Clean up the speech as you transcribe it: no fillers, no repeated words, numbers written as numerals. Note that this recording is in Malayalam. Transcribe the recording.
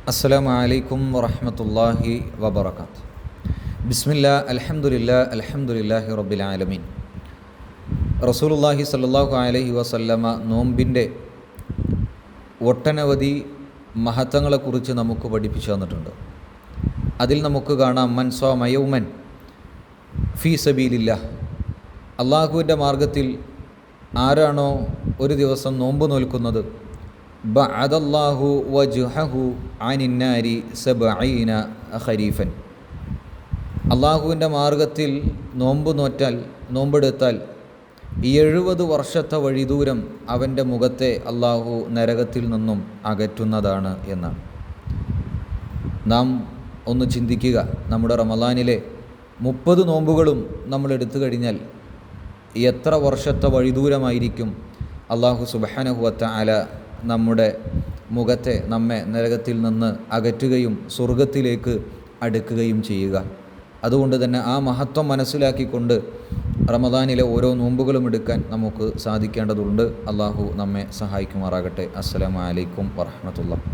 അസ്സലാമു അലൈക്കും വറഹ്മത്തുള്ളാഹി വബറകാതുഹു. ബിസ്മില്ലാ അൽഹംദുലില്ലാഹി റബ്ബിൽ ആലമീൻ. റസൂലുള്ളാഹി സ്വല്ലല്ലാഹു അലൈഹി വസല്ലമ നോമ്പിൻ്റെ ഒട്ടനവധി മഹത്വങ്ങളെക്കുറിച്ച് നമുക്ക് പഠിപ്പിച്ചു തന്നിട്ടുണ്ട്. അതിൽ നമുക്ക് കാണാം, മൻ സ്വമ യൗമൻ ഫീ സബീലില്ലാഹ്, അള്ളാഹുവിൻ്റെ മാർഗത്തിൽ ആരാണോ ഒരു ദിവസം നോമ്പ് നോൽക്കുന്നത്, ബഅദല്ലാഹു വജ്ഹഹു അനിന്നാരി സബഈന ഖരീഫൻ, അള്ളാഹുവിൻ്റെ മാർഗത്തിൽ നോമ്പെടുത്താൽ 70 വർഷത്തെ വഴിദൂരം അവൻ്റെ മുഖത്തെ അള്ളാഹു നരകത്തിൽ നിന്നും അകറ്റുന്നതാണ് എന്നാണ്. നാം ഒന്ന് ചിന്തിക്കുക, നമ്മുടെ റമളാനിലെ 30 നോമ്പുകളും നമ്മൾ എടുത്തു കഴിഞ്ഞാൽ എത്ര വർഷത്തെ വഴിദൂരമായിരിക്കും അള്ളാഹു സുബ്ഹാനഹു വ തആല നമ്മുടെ മുഖത്തെ നമ്മെ നരകത്തിൽ നിന്ന് അകറ്റുകയും സ്വർഗത്തിലേക്ക് അടുക്കുകയും ചെയ്യുക. അതുകൊണ്ട് തന്നെ ആ മഹത്വം മനസ്സിലാക്കിക്കൊണ്ട് റമദാനിലെ ഓരോ നോമ്പുകളും എടുക്കാൻ നമുക്ക് സാധിക്കേണ്ടതുണ്ട്. അള്ളാഹു നമ്മെ സഹായിക്കുമാറാകട്ടെ. അസ്സലാമു അലൈക്കും വറഹ്മത്തുള്ളാഹി.